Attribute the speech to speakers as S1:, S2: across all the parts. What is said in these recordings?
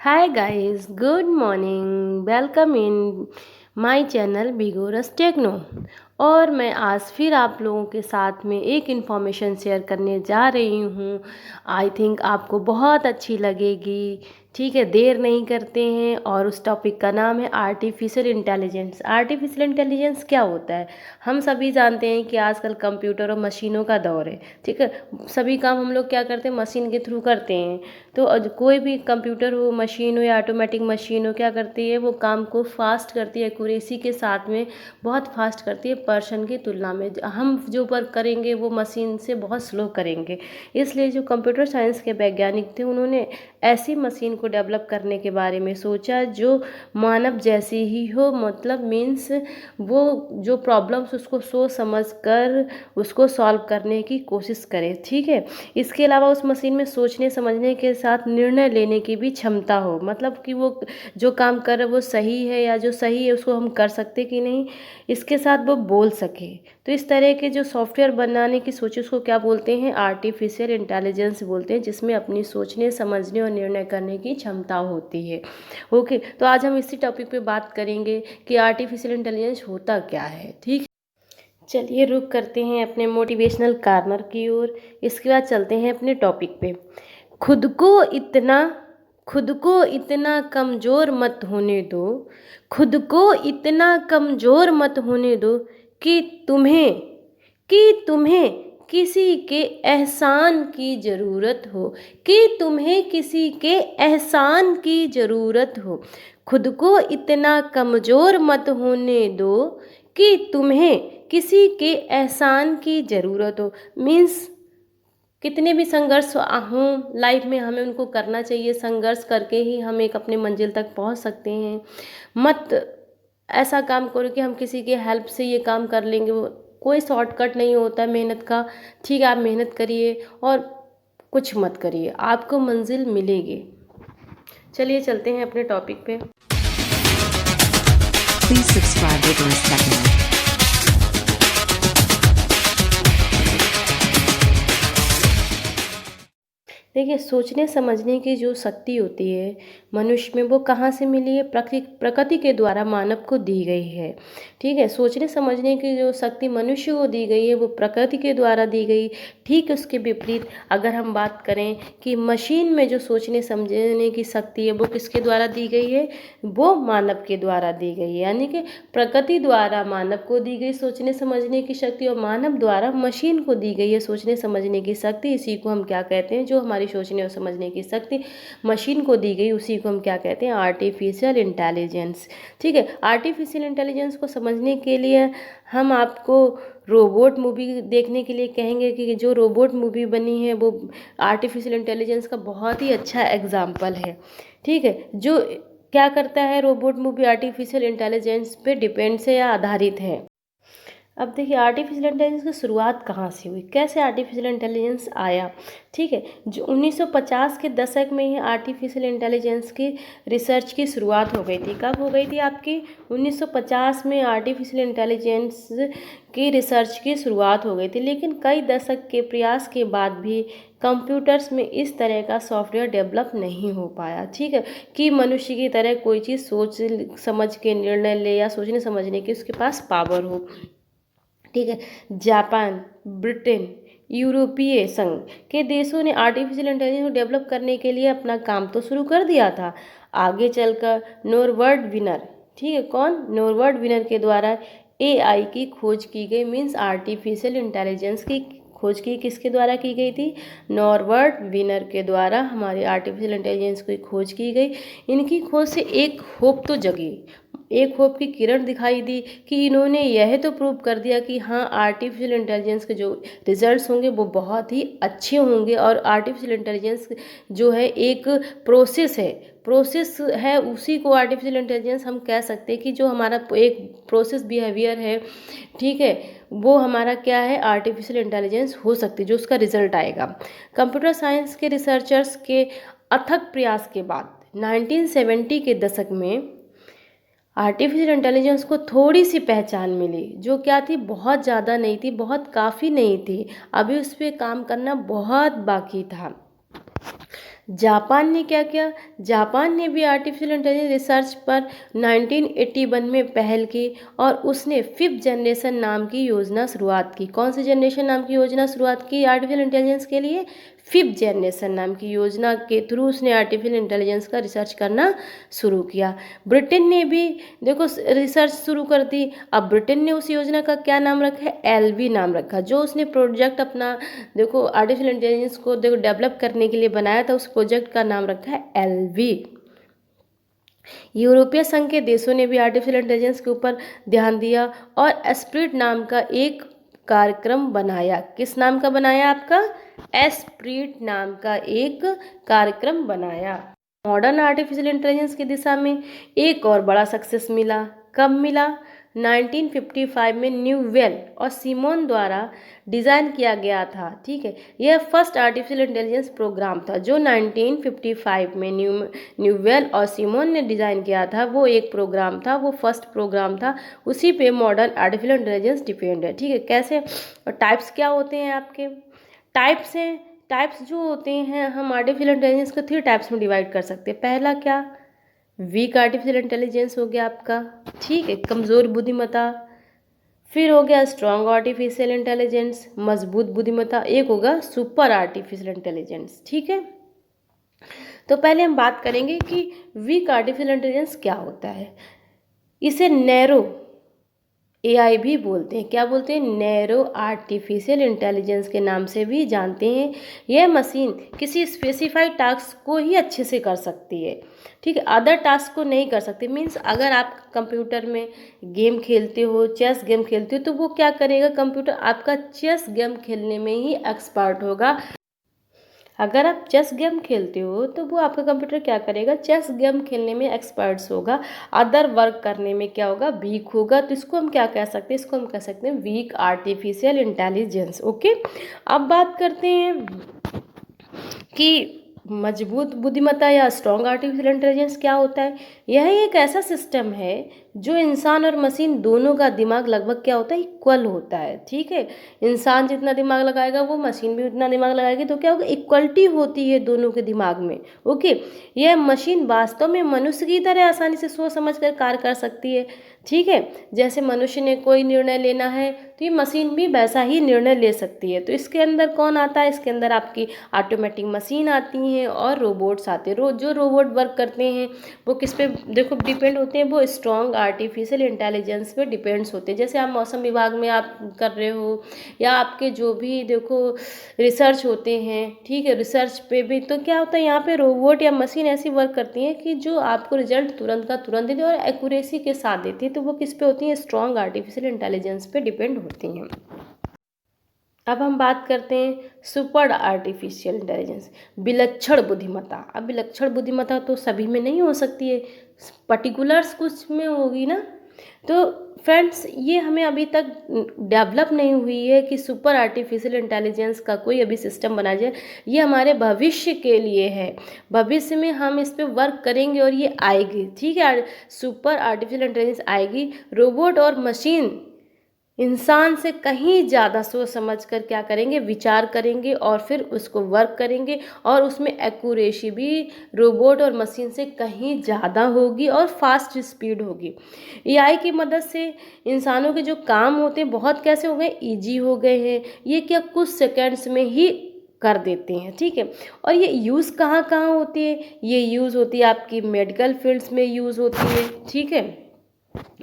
S1: Hi guys, good morning. Welcome in my channel बिगोरस techno. और मैं आज फिर आप लोगों के साथ में एक इन्फॉर्मेशन शेयर करने जा रही हूँ। आई थिंक आपको बहुत अच्छी लगेगी। ठीक है, देर नहीं करते हैं और उस टॉपिक का नाम है आर्टिफिशियल इंटेलिजेंस। आर्टिफिशियल इंटेलिजेंस क्या होता है? हम सभी जानते हैं कि आजकल कंप्यूटर और मशीनों का दौर है। ठीक है, सभी काम हम लोग क्या करते हैं, मशीन के थ्रू करते हैं। तो कोई भी कंप्यूटर हो, मशीन हो या ऑटोमेटिक मशीन हो, क्या करती है, वो काम को फास्ट करती है, एक्यूरेसी के साथ में बहुत फास्ट करती है पर्सन की तुलना में। हम जो वर्क करेंगे वो मशीन से बहुत स्लो करेंगे। इसलिए जो कंप्यूटर साइंस के वैज्ञानिक थे, उन्होंने ऐसी मशीन को डेवलप करने के बारे में सोचा जो मानव जैसी ही हो, मतलब मीन्स वो जो प्रॉब्लम्स उसको सोच समझ कर उसको सॉल्व करने की कोशिश करे। ठीक है, इसके अलावा उस मशीन में सोचने समझने के साथ निर्णय लेने की भी क्षमता हो, मतलब कि वो जो काम कर रहे वो सही है या जो सही है उसको हम कर सकते कि नहीं, इसके साथ वो बोल सके। तो इस तरह के जो सॉफ्टवेयर बनाने की सोच, उसको क्या बोलते हैं, आर्टिफिशियल इंटेलिजेंस बोलते हैं, जिसमें अपनी सोचने समझने और निर्णय करने की क्षमता होती है। ओके, तो आज हम इसी टॉपिक पे बात करेंगे कि आर्टिफिशियल इंटेलिजेंस होता क्या है। ठीक, चलिए रुक करते हैं अपने मोटिवेशनल कॉर्नर की ओर। इसके बाद चलते हैं अपने टॉपिक पे। खुद को इतना खुद को इतना कमज़ोर मत होने दो, खुद को इतना कमज़ोर मत होने दो कि तुम्हें तुम्हें किसी के एहसान की ज़रूरत हो, कि तुम्हें किसी के एहसान की ज़रूरत हो। खुद को इतना कमज़ोर मत होने दो कि तुम्हें किसी के एहसान की ज़रूरत हो। मीन्स कितने भी संघर्ष हों लाइफ में, हमें उनको करना चाहिए। संघर्ष करके ही हम एक अपने मंजिल तक पहुंच सकते हैं। मत ऐसा काम करो कि हम किसी के हेल्प से ये काम कर लेंगे। वो कोई शॉर्टकट नहीं होता है मेहनत का। ठीक है, आप मेहनत करिए और कुछ मत करिए, आपको मंजिल मिलेगी। चलिए चलते हैं अपने टॉपिक पे।
S2: Please subscribe Vigorous Techno.
S1: देखिए, सोचने समझने की जो शक्ति होती है मनुष्य में, वो कहाँ से मिली है? प्रकृति के द्वारा मानव को दी गई है। ठीक है, सोचने समझने की जो शक्ति मनुष्य को दी गई है वो प्रकृति के द्वारा दी गई। ठीक उसके विपरीत अगर हम बात करें कि मशीन में जो सोचने समझने की शक्ति है वो किसके द्वारा दी गई है, वो मानव के द्वारा दी गई है। यानी कि प्रकृति द्वारा मानव को दी गई सोचने समझने की शक्ति और मानव द्वारा मशीन को दी गई है सोचने समझने की शक्ति। इसी को हम क्या कहते हैं, जो हमारी सोचने और समझने की शक्ति मशीन को दी गई, उसी को हम क्या कहते हैं, आर्टिफिशियल इंटेलिजेंस। ठीक है, आर्टिफिशियल इंटेलिजेंस को समझने के लिए हम आपको रोबोट मूवी देखने के लिए कहेंगे कि जो रोबोट मूवी बनी है वो आर्टिफिशियल इंटेलिजेंस का बहुत ही अच्छा एग्जाम्पल है। ठीक है, जो क्या करता है रोबोट मूवी, आर्टिफिशियल इंटेलिजेंस पे डिपेंड से या आधारित है। अब देखिए, आर्टिफिशियल इंटेलिजेंस की शुरुआत कहाँ से हुई, कैसे आर्टिफिशियल इंटेलिजेंस आया। ठीक है, जो 1950 के दशक में ही आर्टिफिशियल इंटेलिजेंस की रिसर्च की शुरुआत हो गई थी। कब हो गई थी आपकी? 1950 में आर्टिफिशियल इंटेलिजेंस की रिसर्च की शुरुआत हो गई थी। लेकिन कई दशक के प्रयास के बाद भी कंप्यूटर्स में इस तरह का सॉफ्टवेयर डेवलप नहीं हो पाया। ठीक है, कि मनुष्य की तरह कोई चीज़ सोच समझ के निर्णय ले या सोचने समझने की उसके पास पावर हो। ठीक है, जापान, ब्रिटेन, यूरोपीय संघ के देशों ने आर्टिफिशियल इंटेलिजेंस को डेवलप करने के लिए अपना काम तो शुरू कर दिया था। आगे चलकर नॉर्बर्ट विनर, ठीक है, कौन? नॉर्बर्ट विनर के द्वारा एआई की खोज की गई। मीन्स आर्टिफिशियल इंटेलिजेंस की खोज की किसके द्वारा की गई थी? नॉर्बर्ट विनर के द्वारा हमारे आर्टिफिशियल इंटेलिजेंस की खोज की गई। इनकी खोज से एक होप तो जगी, एक होप की किरण दिखाई दी कि इन्होंने यह तो प्रूव कर दिया कि हाँ, आर्टिफिशियल इंटेलिजेंस के जो रिजल्ट्स होंगे वो बहुत ही अच्छे होंगे। और आर्टिफिशियल इंटेलिजेंस जो है एक प्रोसेस है, उसी को आर्टिफिशियल इंटेलिजेंस हम कह सकते हैं कि जो हमारा एक प्रोसेस बिहेवियर है, ठीक है, वो हमारा क्या है, आर्टिफिशियल इंटेलिजेंस हो सकती है, जो उसका रिजल्ट आएगा। कंप्यूटर साइंस के रिसर्चर्स के अथक प्रयास के बाद 1970 के दशक में आर्टिफिशियल इंटेलिजेंस को थोड़ी सी पहचान मिली, जो क्या थी, बहुत ज़्यादा नहीं थी, बहुत काफ़ी नहीं थी, अभी उस पर काम करना बहुत बाकी था। जापान ने क्या किया, जापान ने भी आर्टिफिशियल इंटेलिजेंस रिसर्च पर 1981 में पहल की और उसने फिफ्थ जनरेशन नाम की योजना शुरुआत की। कौन सी जनरेशन नाम की योजना शुरुआत की आर्टिफिशियल इंटेलिजेंस के लिए? फिफ्थ जनरेशन नाम की योजना के थ्रू उसने आर्टिफिशियल इंटेलिजेंस का रिसर्च करना शुरू किया। ब्रिटेन ने भी देखो रिसर्च शुरू कर दी। अब ब्रिटेन ने उस योजना का क्या नाम रखा है? एलवी नाम रखा। जो उसने प्रोजेक्ट अपना देखो आर्टिफिशियल इंटेलिजेंस को देखो डेवलप करने के लिए बनाया था, उस प्रोजेक्ट का नाम रखा है एलवी। यूरोपीय संघ के देशों ने भी आर्टिफिशियल इंटेलिजेंस के ऊपर ध्यान दिया और एस्प्रिट नाम का एक कार्यक्रम बनाया। किस नाम का बनाया? आपका एस्प्रिट नाम का एक कार्यक्रम बनाया। मॉडर्न आर्टिफिशियल इंटेलिजेंस की दिशा में एक और बड़ा सक्सेस मिला। कब मिला? 1955 में न्यूवेल और सिमोन द्वारा डिज़ाइन किया गया था। ठीक है, यह फर्स्ट आर्टिफिशियल इंटेलिजेंस प्रोग्राम था जो 1955 में न्यूवेल और सिमोन ने डिज़ाइन किया था। वो एक प्रोग्राम था, वो फर्स्ट प्रोग्राम था, उसी पे मॉडर्न आर्टिफिशियल इंटेलिजेंस डिपेंड है। ठीक है, कैसे? और टाइप्स क्या होते हैं आपके? टाइप्स हैं, टाइप्स जो होते हैं हम आर्टिफिशियल इंटेलिजेंस को 3 टाइप्स में डिवाइड कर सकते हैं। पहला क्या? वीक आर्टिफिशियल इंटेलिजेंस हो गया आपका, ठीक है, कमज़ोर बुद्धिमत्ता। फिर हो गया स्ट्रॉन्ग आर्टिफिशियल इंटेलिजेंस, मजबूत बुद्धिमत्ता। एक होगा सुपर आर्टिफिशियल इंटेलिजेंस। ठीक है, तो पहले हम बात करेंगे कि वीक आर्टिफिशियल इंटेलिजेंस क्या होता है। इसे नैरो एआई भी बोलते हैं। क्या बोलते हैं? नैरो आर्टिफिशियल इंटेलिजेंस के नाम से भी जानते हैं। यह मशीन किसी स्पेसिफाइड टास्क को ही अच्छे से कर सकती है। ठीक है, अदर टास्क को नहीं कर सकती। मीन्स अगर आप कंप्यूटर में गेम खेलते हो, चेस गेम खेलते हो, तो वो क्या करेगा? कंप्यूटर आपका चेस गेम खेलने में ही एक्सपर्ट होगा। अगर आप चेस गेम खेलते हो तो वो आपका कंप्यूटर क्या करेगा? चेस गेम खेलने में एक्सपर्ट्स होगा। अदर वर्क करने में क्या होगा? वीक होगा। तो इसको हम क्या कह सकते हैं? इसको हम कह सकते हैं वीक आर्टिफिशियल इंटेलिजेंस। ओके, अब बात करते हैं कि मजबूत बुद्धिमत्ता या स्ट्रॉन्ग आर्टिफिशियल इंटेलिजेंस क्या होता है। यह एक ऐसा सिस्टम है जो इंसान और मशीन दोनों का दिमाग लगभग क्या होता है? इक्वल होता है। ठीक है, इंसान जितना दिमाग लगाएगा वो मशीन भी उतना दिमाग लगाएगी, तो क्या होगा? इक्वलिटी होती है दोनों के दिमाग में। ओके, यह मशीन वास्तव में मनुष्य की तरह आसानी से सोच समझ कर कार्य कर सकती है। ठीक है, जैसे मनुष्य ने कोई निर्णय लेना है तो ये मशीन भी वैसा ही निर्णय ले सकती है। तो इसके अंदर कौन आता है? इसके अंदर आपकी ऑटोमेटिक मशीन आती हैं और रोबोट्स आते हैं। जो रोबोट वर्क करते हैं वो किस पे देखो डिपेंड होते हैं? वो स्ट्रॉन्ग आर्टिफिशियल इंटेलिजेंस पे डिपेंड्स होते हैं। जैसे आप मौसम विभाग में आप कर रहे हो या आपके जो भी देखो रिसर्च होते हैं, ठीक है, रिसर्च पे भी तो क्या होता है? यहाँ पे रोबोट या मशीन ऐसी वर्क करती हैं कि जो आपको रिजल्ट तुरंत का तुरंत देती है और एक्यूरेसी के साथ देती है। तो वो किस पे होती हैं? स्ट्रॉन्ग आर्टिफिशियल इंटेलिजेंस पे डिपेंड होती हैं। अब हम बात करते हैं सुपर आर्टिफिशियल इंटेलिजेंस, विलक्षण बुद्धिमत्ता। अब विलक्षण बुद्धिमत्ता तो सभी में नहीं हो सकती है, पर्टिकुलर्स कुछ में होगी ना। तो फ्रेंड्स, ये हमें अभी तक डेवलप नहीं हुई है कि सुपर आर्टिफिशियल इंटेलिजेंस का कोई अभी सिस्टम बना जाए। ये हमारे भविष्य के लिए है। भविष्य में हम इस पे वर्क करेंगे और ये आएगी। ठीक है, सुपर आर्टिफिशियल इंटेलिजेंस आएगी। रोबोट और मशीन इंसान से कहीं ज़्यादा सोच समझ कर क्या करेंगे? विचार करेंगे और फिर उसको वर्क करेंगे और उसमें एक्यूरेसी भी रोबोट और मशीन से कहीं ज़्यादा होगी और फास्ट स्पीड होगी। एआई की मदद से इंसानों के जो काम होते हैं बहुत कैसे हो गए? ईजी हो गए हैं। ये क्या कुछ सेकंड्स में ही कर देते हैं। ठीक है, और ये यूज़ कहाँ कहाँ होती है? ये यूज़ होती है आपकी मेडिकल फील्ड्स में यूज़ होती है। ठीक है,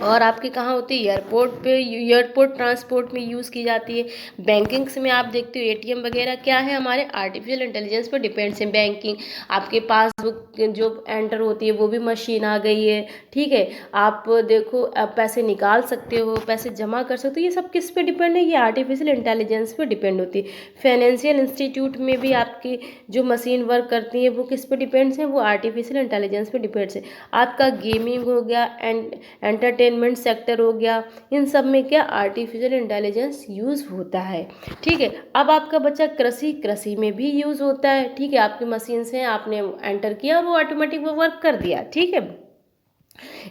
S1: और आपके कहाँ होती है? एयरपोर्ट पे, एयरपोर्ट ट्रांसपोर्ट में यूज़ की जाती है। बैंकिंग्स में आप देखते हो एटीएम वगैरह क्या है? हमारे आर्टिफिशियल इंटेलिजेंस पर डिपेंड्स है। बैंकिंग, आपके पासबुक जो एंटर होती है वो भी मशीन आ गई है। ठीक है, आप देखो आप पैसे निकाल सकते हो, पैसे जमा कर सकते हो, ये सब किस पे डिपेंड है? ये आर्टिफिशियल इंटेलिजेंस पे डिपेंड होती है। फाइनेंशियल इंस्टीट्यूट में भी आपकी जो मशीन वर्क करती है वो किस पे डिपेंड्स है? वो आर्टिफिशियल इंटेलिजेंस पे डिपेंड्स है। आपका गेमिंग हो गया एंड एंटरटेनमेंट सेक्टर हो गया, इन सब में क्या आर्टिफिशियल इंटेलिजेंस यूज़ होता है। ठीक है, अब आपका बच्चा कृषि में भी यूज़ होता है। ठीक है, आपकी मशीन से आपने एंटर किया और वो ऑटोमेटिक वो वर्क कर दिया। ठीक है,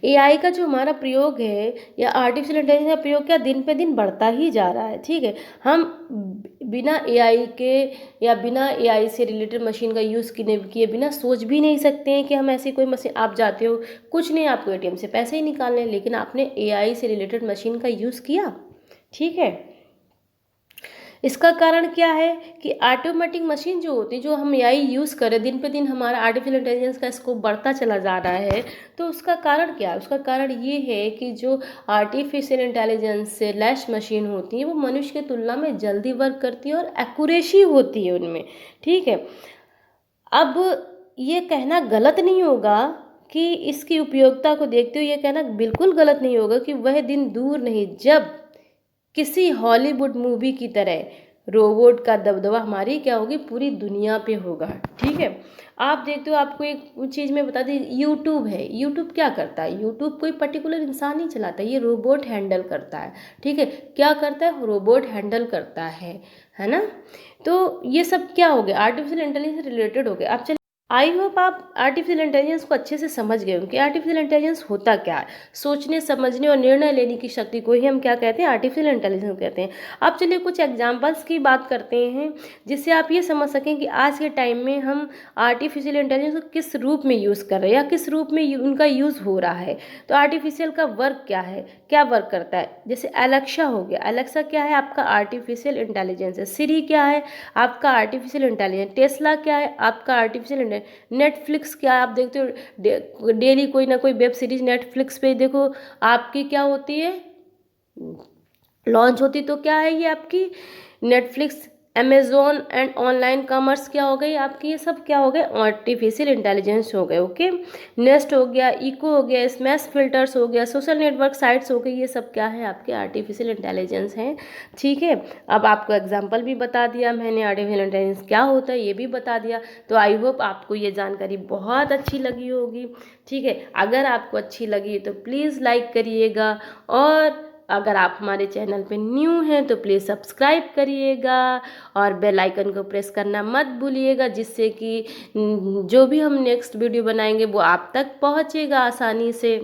S1: एआई का जो हमारा प्रयोग है या आर्टिफिशियल इंटेलिजेंस का प्रयोग क्या दिन पे दिन बढ़ता ही जा रहा है। ठीक है, हम बिना एआई के या बिना एआई से रिलेटेड मशीन का यूज़ किए बिना सोच भी नहीं सकते हैं कि हम ऐसी कोई मशीन, आप जाते हो कुछ नहीं, आपको एटीएम से पैसे ही निकालने हैं, लेकिन आपने एआई से रिलेटेड मशीन का यूज़ किया। ठीक है, इसका कारण क्या है कि ऑटोमेटिक मशीन जो होती है, जो हम एआई यूज़ करें, दिन पे दिन हमारा आर्टिफिशियल इंटेलिजेंस का स्कोप बढ़ता चला जा रहा है। तो उसका कारण क्या है? उसका कारण ये है कि जो आर्टिफिशियल इंटेलिजेंस से लैस मशीन होती है वो मनुष्य की तुलना में जल्दी वर्क करती है और एक्यूरेसी होती है उनमें। ठीक है, अब ये कहना गलत नहीं होगा कि इसकी उपयोगिता को देखते हुए ये कहना बिल्कुल गलत नहीं होगा कि वह दिन दूर नहीं जब किसी हॉलीवुड मूवी की तरह रोबोट का दबदबा हमारी क्या होगी, पूरी दुनिया पे होगा। ठीक है, आप देखते हो, आपको एक चीज़ मैं बता दी, यूट्यूब है। यूट्यूब क्या करता है? यूट्यूब कोई पर्टिकुलर इंसान नहीं चलाता, ये रोबोट हैंडल करता है। ठीक है, क्या करता है? रोबोट हैंडल करता है ना। तो ये सब क्या हो गया, आर्टिफिशियल इंटेलिजेंस से रिलेटेड हो गया। अब चलिए, आई होप आप आर्टिफिशियल इंटेलिजेंस को अच्छे से समझ गए होंगे। आर्टिफिशियल इंटेलिजेंस होता क्या है? सोचने समझने और निर्णय लेने की शक्ति को ही हम क्या कहते हैं? आर्टिफिशियल इंटेलिजेंस कहते हैं। अब चलिए कुछ एग्जांपल्स की बात करते हैं जिससे आप ये समझ सकें कि आज के टाइम में हम आर्टिफिशियल इंटेलिजेंस को किस रूप में यूज़ कर रहे हैं या किस रूप में उनका यूज़ हो रहा है। तो आर्टिफिशियल का वर्क क्या है, क्या वर्क करता है? जैसे एलेक्सा हो गया, एलेक्सा क्या है? आपका आर्टिफिशियल इंटेलिजेंस है। सिरी क्या है? आपका आर्टिफिशियल इंटेलिजेंस। टेस्ला क्या है? आपका आर्टिफिशियल। नेटफ्लिक्स क्या, आप देखते हो डेली कोई ना कोई वेब सीरीज नेटफ्लिक्स पे देखो आपकी क्या होती है, लॉन्च होती। तो क्या है ये आपकी? Netflix, Amazon and online commerce क्या हो गई आपकी? ये सब क्या हो गए? आर्टिफिशियल इंटेलिजेंस हो गए। ओके, नेस्ट हो गया, इको हो गया, स्मैश फिल्टर्स हो गया, सोशल नेटवर्क साइट्स हो गई, ये सब क्या है? आपके आर्टिफिशियल इंटेलिजेंस हैं। ठीक है, अब आपको एग्जांपल भी बता दिया मैंने, आर्टिफिशियल इंटेलिजेंस क्या होता है ये भी बता दिया। तो आई होप आपको ये जानकारी बहुत अच्छी लगी होगी। ठीक है, अगर आपको अच्छी लगी तो प्लीज़ लाइक करिएगा, और अगर आप हमारे चैनल पे न्यू हैं तो प्लीज़ सब्सक्राइब करिएगा और बेल आइकन को प्रेस करना मत भूलिएगा, जिससे कि जो भी हम नेक्स्ट वीडियो बनाएंगे वो आप तक पहुंचेगा आसानी से।